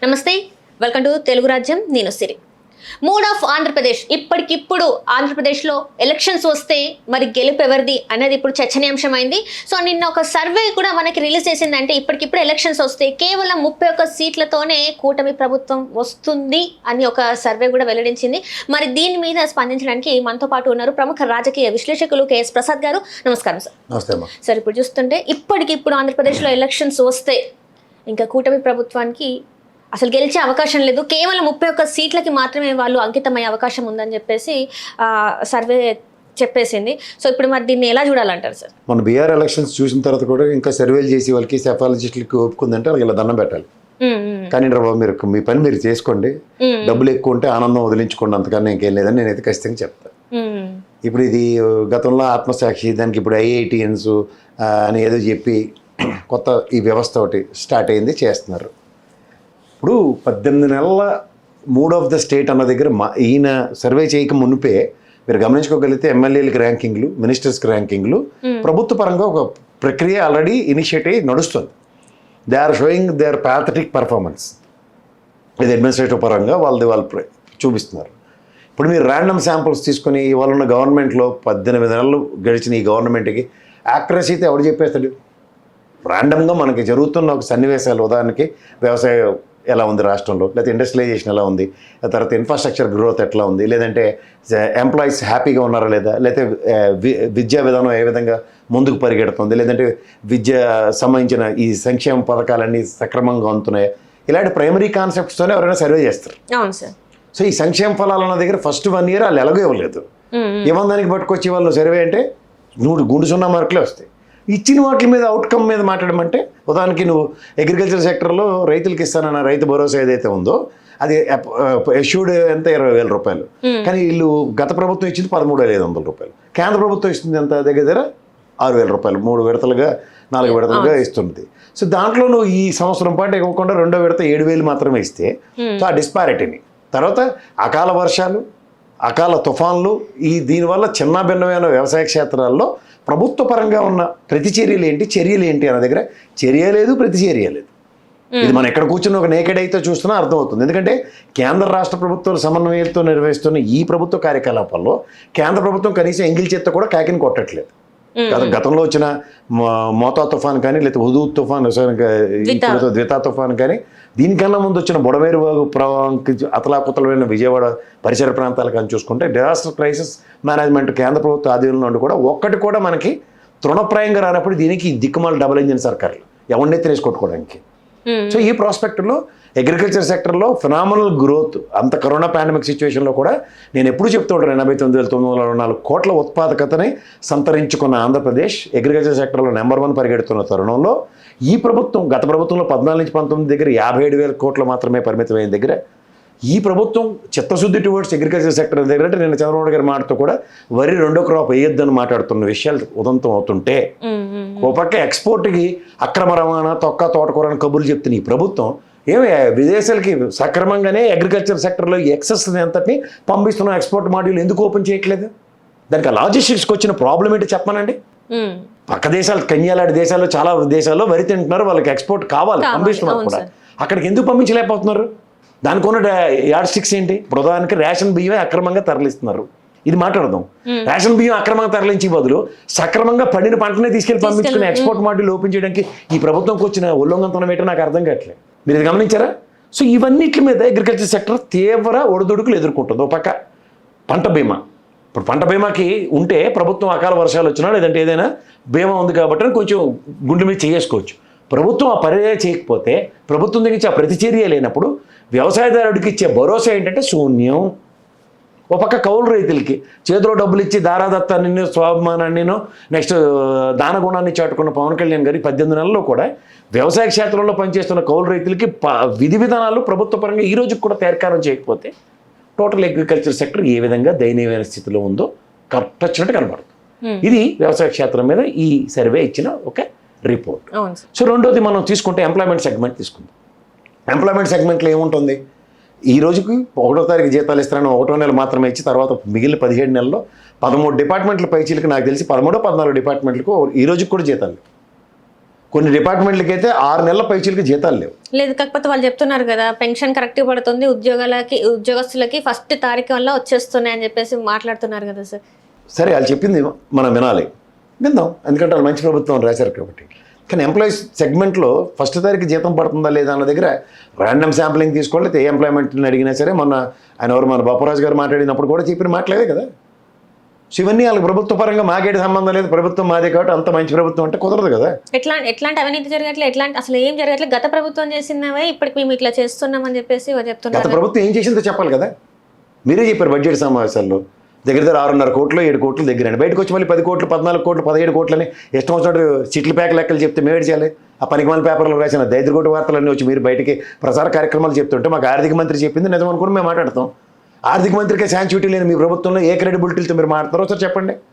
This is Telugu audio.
నమస్తే, వెల్కమ్ టు తెలుగు రాజ్యం. నేను సిరి. Mood of Andhra Pradesh. ఇప్పటికిప్పుడు ఆంధ్రప్రదేశ్లో ఎలక్షన్స్ వస్తే మరి గెలుపు ఎవరిది అనేది ఇప్పుడు చర్చనీయాంశమైంది. సో నిన్న ఒక సర్వే కూడా మనకి రిలీజ్ చేసిందంటే ఇప్పటికిప్పుడు ఎలక్షన్స్ వస్తే కేవలం 31 సీట్లతోనే కూటమి ప్రభుత్వం వస్తుంది అని ఒక సర్వే కూడా వెల్లడించింది. మరి దీని మీద స్పందించడానికి మనతో పాటు ఉన్నారు ప్రముఖ రాజకీయ విశ్లేషకులు కేఎస్ ప్రసాద్ గారు. నమస్కారం సార్. నమస్తే. సార్, ఇప్పుడు చూస్తుంటే ఇప్పటికిప్పుడు ఆంధ్రప్రదేశ్లో ఎలక్షన్స్ వస్తే ఇంకా కూటమి ప్రభుత్వానికి అసలు గెలిచే అవకాశం లేదు, కేవలం 31 సీట్లకి మాత్రమే వాళ్ళు అంకితమయ్యే అవకాశం ఉందని చెప్పేసి సర్వే చెప్పేసింది. సో ఇప్పుడు మరి దీన్ని ఎలా చూడాలంటారు సార్? మన బీఆర్ ఎలక్షన్స్ చూసిన తర్వాత కూడా ఇంకా సర్వేలు చేసి వాళ్ళకి సెఫాలజిస్టులకి ఒప్పుకుందంటే వాళ్ళకి ఇలా దండం పెట్టాలి. కానీ మీరు మీ పని మీరు చేసుకోండి, డబ్బులు ఎక్కువ ఉంటే ఆనందం వదిలించుకోండి, అంతకన్నా ఇంకేం లేదని నేనైతే ఖచ్చితంగా చెప్తాను. ఇప్పుడు ఇది గతంలో ఆత్మసాక్షి, దానికి ఇప్పుడు ఐఐటిఎన్స్ అని ఏదో చెప్పి కొత్త ఈ వ్యవస్థ ఒకటి స్టార్ట్ అయింది, చేస్తున్నారు. ఇప్పుడు 18 నెలల మూడ్ ఆఫ్ ద స్టేట్ అన్న దగ్గర ఈయన సర్వే చేయక మునిపే మీరు గమనించుకోగలిగితే ఎమ్మెల్యేలకి ర్యాంకింగ్లు, మినిస్టర్స్కి ర్యాంకింగ్లు, ప్రభుత్వ పరంగా ఒక ప్రక్రియ ఆల్రెడీ ఇనిషియేటివ్ నడుస్తుంది. They are showing their pathetic performance. ఇది అడ్మినిస్ట్రేటివ్ పరంగా వాళ్ళు చూపిస్తున్నారు. ఇప్పుడు మీరు ర్యాండమ్ శాంపుల్స్ తీసుకొని ఇవాళ ఉన్న గవర్నమెంట్లో 18 నెలలు గడిచిన ఈ గవర్నమెంట్కి యాక్యురసీ అయితే ఎవరు చెప్పేస్తాడు? ర్యాండమ్గా మనకి జరుగుతున్న ఒక సన్నివేశాలు, ఉదాహరణకి వ్యవసాయం ఎలా ఉంది రాష్ట్రంలో, లేకపోతే ఇండస్ట్రియలైజేషన్ ఎలా ఉంది, తర్వాత ఇన్ఫ్రాస్ట్రక్చర్ గ్రోత్ ఎట్లా ఉంది, లేదంటే ఎంప్లాయీస్ హ్యాపీగా ఉన్నారా లేదా, లేకపోతే విద్యా విధానం ఏ విధంగా ముందుకు పరిగెడుతుంది, లేదంటే విద్య సంబంధించిన ఈ సంక్షేమ పథకాలన్నీ సక్రమంగా అందుతున్నాయా, ఇలాంటి ప్రైమరీ కాన్సెప్ట్స్తోనే ఎవరైనా సర్వే చేస్తారు. అవును సార్. సో ఈ సంక్షేమ ఫలాలన్న దగ్గర ఫస్ట్ 1 year వాళ్ళు ఎలాగో ఇవ్వలేదు. ఇవ్వడానికి పట్టుకొచ్చి వాళ్ళు సర్వే అంటే 100 గుండు 0 మార్కులే వస్తాయి. ఇచ్చిన వాటి మీద అవుట్కమ్ మీద మాట్లాడమంటే, ఉదాహరణకి నువ్వు అగ్రికల్చర్ సెక్టర్లో రైతులకి ఇస్తానన్న రైతు భరోసా ఏదైతే ఉందో అది ఎష్యూర్డ్ ఎంత 20,000 రూపాయలు, కానీ వీళ్ళు గత ప్రభుత్వం ఇచ్చింది 13,500 రూపాయలు, కేంద్ర ప్రభుత్వం ఇస్తుంది ఎంత దగ్గర 6,000 రూపాయలు, 3 విడతలుగా 4 విడతలుగా ఇస్తుంది. సో దాంట్లో నువ్వు ఈ సంవత్సరం పాటు ఇవ్వకుండా 2వ విడత 7,000 మాత్రమే ఇస్తే, సో ఆ డిస్పారిటీని, తర్వాత అకాల వర్షాలు, అకాల తుఫాన్లు, దీనివల్ల చిన్న భిన్నమైన వ్యవసాయ క్షేత్రాల్లో ప్రభుత్వ పరంగా ఉన్న ప్రతిచర్యలు ఏంటి, చర్యలు ఏంటి అన్న దగ్గర చర్య లేదు, ప్రతిచర్య లేదు. ఇది మనం ఎక్కడ కూర్చుని ఒక నేకెడ్ అయితే చూస్తున్నా అర్థమవుతుంది. ఎందుకంటే కేంద్ర రాష్ట్ర ప్రభుత్వాల సమన్వయంతో నిర్వహిస్తున్న ఈ ప్రభుత్వ కార్యకలాపాల్లో కేంద్ర ప్రభుత్వం కనీసం ఎంగిల్ చేత్తో కూడా కాకిని కొట్టట్లేదు. గతంలో వచ్చిన మోతా తుఫాన్ కానీ, లేకపోతే హుదూద్ తుఫాన్, ద్వితా తుఫాన్ కానీ, దీనికన్నా ముందు వచ్చిన బుడమేరు ప్రవాహానికి అతలాకుతలమైన విజయవాడ పరిసర ప్రాంతాలు కానీ చూసుకుంటే డిజాస్టర్ క్రైసిస్ మేనేజ్మెంట్ కేంద్ర ప్రభుత్వ ఆధీనంలో నుండి కూడా ఒక్కటి కూడా మనకి తృణప్రాయంగా రానప్పుడు దీనికి దిక్కుమాల డబుల్ ఇంజిన్ సర్కార్లు ఎవరినే తెలిసి కొట్టుకోవడానికి. సో ఈ ప్రాస్పెక్టులో అగ్రికల్చర్ సెక్టర్లో ఫినామినల్ గ్రోత్, అంత కరోనా పాండమిక్ సిచ్యువేషన్లో కూడా నేను ఎప్పుడు చెప్తూ ఉంటాను, 89,924 కోట్ల ఉత్పాదకతని సంతరించుకున్న ఆంధ్రప్రదేశ్ అగ్రికల్చర్ సెక్టర్లో నెంబర్ 1 పరిగెడుతున్న తరుణంలో ఈ ప్రభుత్వం గత ప్రభుత్వంలో 14 నుంచి 19 దగ్గర 57,000 కోట్లు మాత్రమే పరిమితమైన దగ్గర ఈ ప్రభుత్వం చిత్తశుద్ధి టువర్డ్స్ అగ్రికల్చర్ సెక్టర్ దగ్గర అంటే నేను చంద్రబాబు గారి మాటతో కూడా వరి 2వ క్రాప్ వేయొద్దని మాట్లాడుతున్న విషయాలు ఉదంతం అవుతుంటే, ఓ పక్క ఎక్స్పోర్ట్కి అక్రమ రవాణా, తోటకూర అని కబుర్లు చెప్తున్న ఈ ప్రభుత్వం విదేశాలకి సక్రమంగానే అగ్రికల్చర్ సెక్టర్లో ఎక్సెస్ అంతటిని పంపిస్తున్న ఎక్స్పోర్ట్ మాడ్యూల్ ఎందుకు ఓపెన్ చేయట్లేదు? దానికి లాజిస్టిక్స్కి వచ్చిన ప్రాబ్లం ఏంటి చెప్పమనండి. పక్క దేశాలు, కెన్యా లాంటి దేశాల్లో చాలా దేశాల్లో వరి తింటున్నారు, వాళ్ళకి ఎక్స్పోర్ట్ కావాలి, పంపిస్తున్నారు కూడా. అక్కడికి ఎందుకు పంపించలేకపోతున్నారు? దానికి ఉన్న యాడ్ స్టిక్స్ ఏంటి? ప్రధానికి రేషన్ బియ్యమే అక్రమంగా తరలిస్తున్నారు. ఇది మాట్లాడదాం. రేషన్ బియ్యం అక్రమంగా తరలించే బదులు సక్రమంగా పండిన పంటనే తీసుకెళ్లి పంపించుకుని ఎక్స్పోర్ట్ మాడ్యూల్ ఓపెన్ చేయడానికి ఈ ప్రభుత్వంకి వచ్చిన ఉల్లంఘనతనం ఏంటో నాకు అర్థం కావట్లేదు. మీరు ఇది గమనించారా? సో ఇవన్నిటి మీద అగ్రికల్చర్ సెక్టర్ తీవ్ర ఒడిదుడుకులు ఎదుర్కొంటుంది. ఒక పక్క పంట బీమా, ఇప్పుడు పంట బీమాకి ఉంటే ప్రభుత్వం అకాల వర్షాలు వచ్చినా లేదంటే ఏదైనా బీమా ఉంది కాబట్టి కొంచెం గుండె మీద చేసుకోవచ్చు. ప్రభుత్వం ఆ పర్యాయ చేయకపోతే, ప్రభుత్వం దగ్గర నుంచి ఆ ప్రతిచర్య లేనప్పుడు వ్యవసాయదారుడికి ఇచ్చే భరోసా ఏంటంటే శూన్యం. ఒక పక్క కౌలు రైతులకి చేతిలో డబ్బులు ఇచ్చి దారాదత్తాన్ని, స్వాభిమానాన్ని, నెక్స్ట్ దానగుణాన్ని చాటుకున్న పవన్ కళ్యాణ్ గారి 18 నెలల్లో కూడా వ్యవసాయ క్షేత్రంలో పనిచేస్తున్న కౌలు రైతులకి విధి విధానాలు ప్రభుత్వ పరంగా ఈ రోజుకి కూడా తేర్కారం చేయకపోతే టోటల్ అగ్రికల్చర్ సెక్టర్ ఏ విధంగా దయనీయమైన స్థితిలో ఉందో కరెక్ట్ కనబడుతుంది. ఇది వ్యవసాయ క్షేత్రం మీద ఈ సర్వే ఇచ్చిన ఒక రిపోర్ట్. సో రెండోది మనం తీసుకుంటే ఎంప్లాయ్మెంట్ సెగ్మెంట్ తీసుకుందాం. ఎంప్లాయ్మెంట్ సెగ్మెంట్లో ఏముంటుంది? ఈ రోజుకి 1వ తారీఖు జీతాలు ఇస్తారని 1వ నెల మాత్రమే ఇచ్చి తర్వాత మిగిలిన 17 నెలల్లో 13 డిపార్ట్మెంట్ల పైచీలకు నాకు తెలిసి 13, 14 డిపార్ట్మెంట్లకు ఈ రోజుకి కూడా జీతాలు. కొన్ని డిపార్ట్మెంట్లకి అయితే 6 నెలల పైచీలకి జీతాలు లేవు. లేదు, కాకపోతే వాళ్ళు చెప్తున్నారు కదా పెన్షన్ కరెక్ట్ పడుతుంది, ఉద్యోగస్తులకి 1st తారీఖు వల్ల వచ్చేస్తున్నాయి అని చెప్పేసి మాట్లాడుతున్నారు కదా సార్. సరే వాళ్ళు చెప్పింది మనం వినాలి, విందాం, ఎందుకంటే వాళ్ళు మంచి ప్రభుత్వం రాశారు కాబట్టి. కానీ ఎంప్లాయీస్ సెగ్మెంట్లో 1st తారీఖు జీతం పడుతుందా లేదా అన్న దగ్గర ర్యాండమ్ శాంప్లింగ్ తీసుకోవాలి. ఏ ఎంప్లాయ్మెంట్ని అడిగినా సరే మన బాపరాజు గారు మాట్లాడినప్పుడు కూడా చెప్పిన మాట్లాడే కదా. సో ఇవన్నీ వాళ్ళకి ప్రభుత్వ పరంగా మాకేటి సంబంధం లేదు, ప్రభుత్వం మాదే కాబట్టి అంత మంచి ప్రభుత్వం అంటే కుదరదు కదా. ఎట్లాంటి అవినీతి జరగట్లేదు, ఎట్లాంటి అసలు ఏం జరగట్లేదు, గత ప్రభుత్వం చేసినవే ఇప్పటికి మేము ఇట్లా చేస్తున్నామని చెప్పేసి గత చెప్తున్నారు. ప్రభుత్వం ఏం చేసిందో చెప్పాలి కదా. మీరే చెప్పారు బడ్జెట్ సమావేశాల్లో దగ్గర 6.5 కోట్లు 7 కోట్లు దగ్గరండి, బయటకు వచ్చి మళ్ళీ 10 కోట్లు 14 కోట్లు 17 కోట్లని ఇష్టం వచ్చినట్టు చిట్ల ప్యాక్ లెక్కలు చెప్తే మేడ్ చేయాలి. ఆ పనికిమాల పేపర్లో రాసిన దైద్రకోటి వార్తలన్నీ వచ్చి మీరు బయటికి ప్రసార కార్యక్రమాలు చెప్తుంటే మాకు ఆర్థిక మంత్రి చెప్పింది నిజం అనుకుని మేము మాట్లాడతాం. ఆర్థిక మంత్రికే శాంచుటీ లేని మీ ప్రభుత్వంలో ఏ క్రెడిబిలిటీతో మీరు మాట్లాడతారో సార్ చెప్పండి.